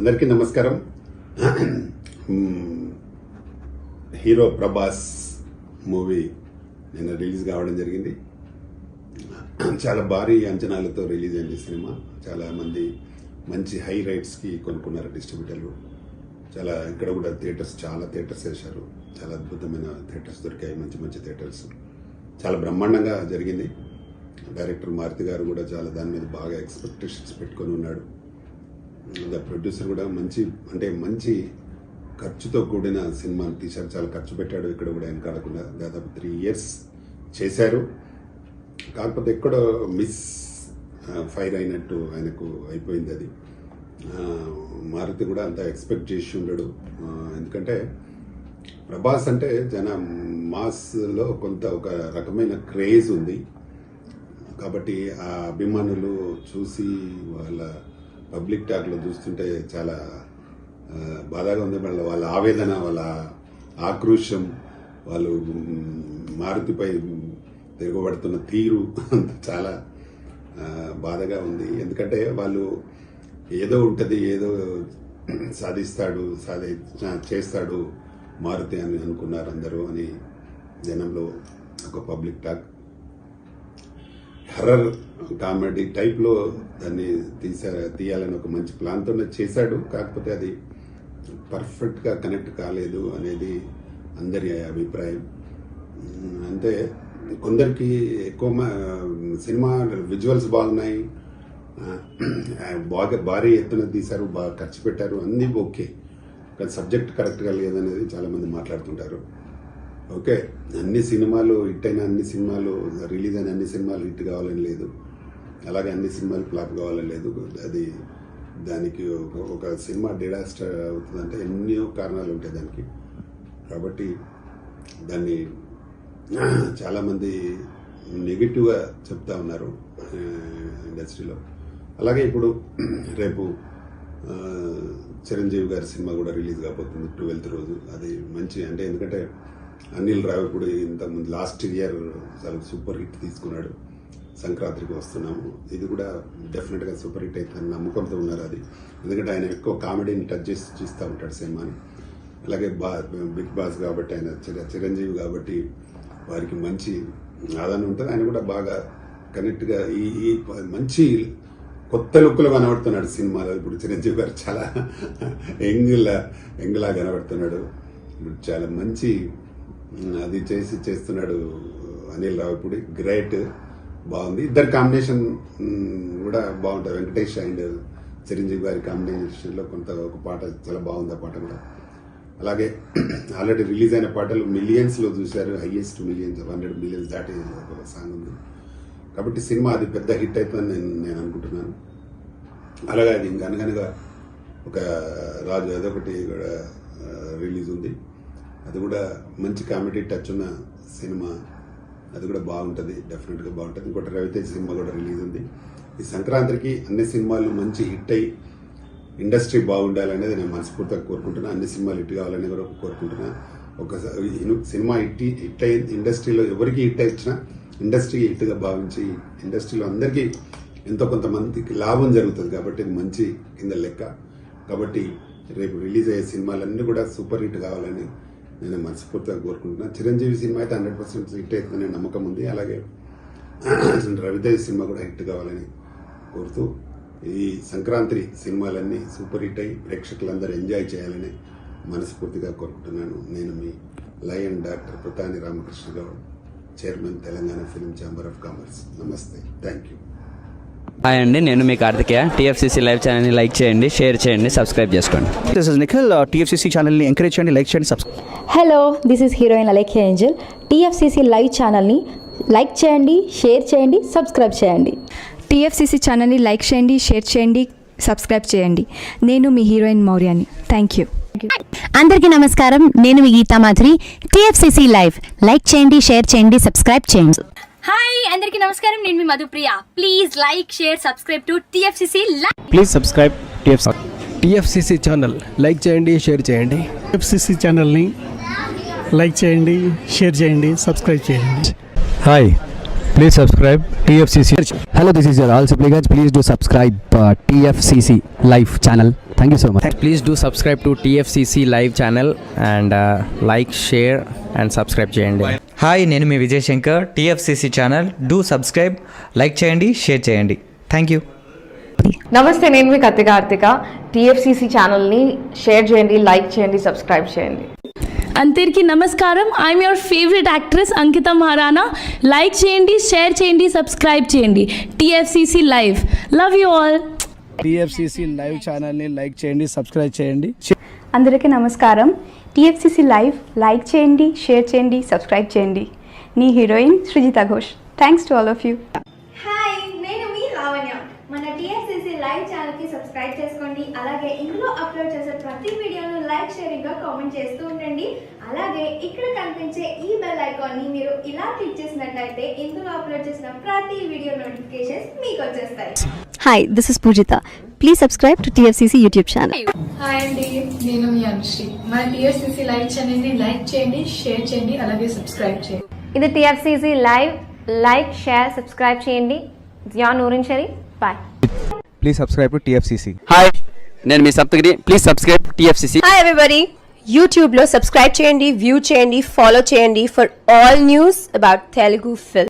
అందరికీ నమస్కారం. Hero Prabhas movie నిన్న రిలీజ్ కావడం జరిగింది. చాలా భారీ అంచనాలతో రిలీజ్ అయింది సినిమా. చాలా మంది మంచి హై రేట్స్కి కొనుక్కున్నారు డిస్ట్రిబ్యూటర్లు. చాలా ఇక్కడ కూడా చాలా థియేటర్స్ వేశారు. చాలా అద్భుతమైన థియేటర్స్ దొరికాయి, మంచి మంచి థియేటర్స్. చాలా బ్రహ్మాండంగా జరిగింది. డైరెక్టర్ మారుతి గారు కూడా చాలా దాని మీద బాగా ఎక్స్పెక్టేషన్స్ పెట్టుకొని ఉన్నాడు. ప్రొడ్యూసర్ కూడా మంచి ఖర్చుతో కూడిన సినిమాని తీశారు. చాలా ఖర్చు పెట్టాడు. ఇక్కడ కూడా వెనకాడకుండా దాదాపు 3 years చేశారు. కాకపోతే ఎక్కడో మిస్ ఫైర్ అయినట్టు ఆయనకు అయిపోయింది. అది మారుతి కూడా అంత ఎక్స్పెక్ట్ చేసి ఉండడు. ఎందుకంటే ప్రభాస్ అంటే మాస్లో కొంత ఒక రకమైన క్రేజ్ ఉంది కాబట్టి ఆ అభిమానులు చూసి వాళ్ళ పబ్లిక్ టాక్లో చూస్తుంటే చాలా బాధగా ఉంది. వాళ్ళ ఆవేదన, వాళ్ళ ఆక్రోశం, వాళ్ళు మారుతిపై తిరగబడుతున్న తీరు చాలా బాధగా ఉంది. ఎందుకంటే వాళ్ళు ఏదో ఉంటుంది, ఏదో చేస్తాడు మారుతి అని అనుకున్నారు అందరూ అని జనంలో ఒక పబ్లిక్ టాక్. హర్రర్ కామెడీ టైప్లో దాన్ని తీయాలని ఒక మంచి ప్లాన్తో చేశాడు. కాకపోతే అది పర్ఫెక్ట్గా కనెక్ట్ కాలేదు అనేది అందరి అభిప్రాయం. అంటే కొందరికి ఎక్కువ సినిమా విజువల్స్ బాగున్నాయి, బాగా భారీ ఎత్తున తీశారు, బాగా ఖర్చు పెట్టారు, అన్నీ ఓకే. కానీ సబ్జెక్ట్ కరెక్ట్గా లేదనేది చాలామంది మాట్లాడుతుంటారు. ఓకే, అన్ని సినిమాలు హిట్ అయిన రిలీజ్ అయిన అన్ని సినిమాలు హిట్ కావాలని లేదు, అలాగే అన్ని సినిమాలు ఫ్లాప్ కావాలని లేదు. అది దానికి ఒక సినిమా డిజాస్టర్ అవుతుందంటే ఎన్నో కారణాలు ఉంటాయి దానికి. కాబట్టి దాన్ని చాలామంది నెగిటివ్గా చెప్తా ఉన్నారు ఇండస్ట్రీలో. అలాగే ఇప్పుడు రేపు చిరంజీవి గారి సినిమా కూడా రిలీజ్ కాబోతుంది 12th రోజు. అది మంచి ఎందుకంటే అనిల్ రావిపూడి ఇంతకుముందు లాస్ట్ ఇయర్ చాలా సూపర్ హిట్ తీసుకున్నాడు. సంక్రాంతికి వస్తున్నాము, ఇది కూడా డెఫినెట్గా సూపర్ హిట్ అవుతుందని నమ్మకంతో ఉన్నారు. అది ఎందుకంటే ఆయన ఎక్కువ కామెడీని టచ్ చేసి చూస్తూ ఉంటాడు సినిమాని. అలాగే బిగ్ బాస్ కాబట్టి ఆయన చిరంజీవి కాబట్టి వారికి మంచి ఆదరణ ఉంటుంది. ఆయన కూడా బాగా కనెక్ట్గా ఈ మంచి కొత్త లుక్లో కనబడుతున్నాడు సినిమాలో. ఇప్పుడు చిరంజీవి గారు చాలా యంగ్లా కనబడుతున్నాడు. ఇప్పుడు చాలా మంచి అది చేస్తున్నాడు అనిల్ రావిపూడి. గ్రేట్, బాగుంది. ఇద్దరు కాంబినేషన్ కూడా బాగుంటుంది. వెంకటేష్ అండ్ చిరంజీవి గారి కాంబినేషన్లో ఒక పాట చాలా బాగుంది. ఆ పాట కూడా అలాగే ఆల్రెడీ రిలీజ్ అయిన పాటలు మిలియన్స్లో చూశారు. హైయెస్ట్ మిలియన్స్, 100 million దాటి ఒక సాంగ్ ఉంది. కాబట్టి సినిమా అది పెద్ద హిట్ అవుతుందని నేను అనుకుంటున్నాను. అలాగే అది అనగనగా ఒక రాజు అదొకటి కూడా రిలీజ్ ఉంది. అది కూడా మంచి కామెడీ టచ్ ఉన్న సినిమా. అది కూడా బాగుంటుంది, డెఫినెట్గా బాగుంటుంది. ఇంకోటి రవితేజ్ సినిమా కూడా రిలీజ్ ఉంది. ఈ సంక్రాంతికి అన్ని సినిమాలు మంచి హిట్ అయ్యి ఇండస్ట్రీ బాగుండాలనేది నేను మనస్ఫూర్తిగా కోరుకుంటున్నాను. అన్ని సినిమాలు హిట్ కావాలని కూడా కోరుకుంటున్నాను. ఒకసారి సినిమా హిట్ అయ్యి ఇండస్ట్రీలో ఎవరికి హిట్ ఇచ్చినా ఇండస్ట్రీకి హిట్గా భావించి ఇండస్ట్రీలో అందరికీ ఎంతో కొంతమందికి లాభం జరుగుతుంది. కాబట్టి ఇది మంచి కింద లెక్క. కాబట్టి రేపు రిలీజ్ అయ్యే సినిమాలన్నీ కూడా సూపర్ హిట్ కావాలని నేను మనస్ఫూర్తిగా కోరుకుంటున్నాను. చిరంజీవి సినిమా అయితే 100% హిట్ అవుతుందనే నమ్మకం ఉంది. అలాగే రవితేజ్ సినిమా కూడా హిట్ కావాలని కోరుతూ ఈ సంక్రాంతి సినిమాలన్నీ సూపర్ హిట్ అయ్యి ప్రేక్షకులందరూ ఎంజాయ్ చేయాలని మనస్ఫూర్తిగా కోరుకుంటున్నాను. నేను మీ lion doctor Putani Ramakrishna Goud, chairman Telangana film chamber of commerce. నమస్తే, థ్యాంక్ యూ. హాయ్ అండి, నేను మీ కార్తికేయ. TFCC లైవ్ ఛానల్ని లైక్ చేయండి, షేర్ చేయండి, సబ్స్క్రైబ్ చేసుకోండి. This is Nikhil. TFCC ఛానల్ని ఎంకరేజ్ చేయండి, లైక్ చేయండి, subscribe. Hello, this is heroine Alekhya angel. TFCC live ఛానల్ని లైక్ చేయండి, షేర్ చేయండి, సబ్స్క్రైబ్ చేయండి. TFCC ఛానల్ని లైక్ చేయండి, షేర్ చేయండి, సబ్స్క్రైబ్ చేయండి. నేను మీ హీరోయిన్ మౌర్యాని. Thank you. అందరికీ నమస్కారం, నేను మీ Geetha Madhuri. TFCC live like చేయండి, షేర్ చేయండి, సబ్స్క్రైబ్ చేయండి. హాయ్ అందరికీ నమస్కారం, నేను మీ Madhupriya. Please like, share, subscribe to TFCC live. Please subscribe TFCC channel. Like చేయండి, షేర్ చేయండి. TFCC ఛానల్ని లైక్ చేయండి, షేర్ చేయండి, సబ్స్క్రైబ్ చేయండి. Hi, please subscribe TFCC. Hello, this is your all supplicants. Please do subscribe TFCC live channel. Thank you so much. Please do subscribe to TFCC live channel and like share and subscribe చేయండి. Hi, నేను మీ Vijay Shankar. TFCC channel do subscribe, like చేయండి, share చేయండి. Thank you. నమస్తే, నేను మీ Karthika. TFCC ఛానల్ని share చేయండి, లైక్ చేయండి, సబ్స్క్రైబ్ చేయండి. అందరికీ నమస్కారం. I'm your favourite actress Ankita Maharana. Like చేయండి, షేర్ చేయండి, సబ్స్క్రైబ్ చేయండి. TFCC live. Love you all. TFCC live ఛానల్ని లైక్ చేయండి, సబ్స్క్రైబ్ చేయండి. అందరికీ నమస్కారం. TFCC లైవ్ లైక్ చేయండి, షేర్ చేయండి, సబ్స్క్రైబ్ చేయండి. నీ heroine Srujitha Ghosh. Thanks to all of you. Hi, నేను మీ లావణ్య. మన TFCC లైవ్ ఛానల్కి సబ్స్క్రైబ్ చేసుకోండి. అలాగే ఇందులో అప్లోడ్ చేసే ప్రతి వీడియోను లైక్, షేరింగ్గా కామెంట్ చేస్తూ ఉండండి. అలాగే ఇక్కడ కనిపించే ఈ బెల్ ఐకాన్ని మీరు ఇలా క్లిక్ చేసినట్లయితే ఇందులో అప్లోడ్ చేసిన ప్రతి వీడియో నోటిఫికేషన్స్ మీకు వచ్చేస్తాయి. Hi, this is Poojitha. Please subscribe to TFCC YouTube channel. Hi అండి, నేను మీ అనుశ్రీ. మన TFCC లైవ్ ఛానల్ని లైక్ చేయండి, షేర్ చేయండి, అలాగే సబ్స్క్రైబ్ చేయండి. ఇది TFCC live. Like, share, subscribe చేయండి. Zia Noorin Shari. Bye. Please subscribe to TFCC. Hi, నేను మీ Saptagiri. Please subscribe TFCC. Hi everybody, యూట్యూబ్లో సబ్స్క్రైబ్ చేయండి, వ్యూ చేయండి, ఫాలో చేయండి for all news about Telugu film.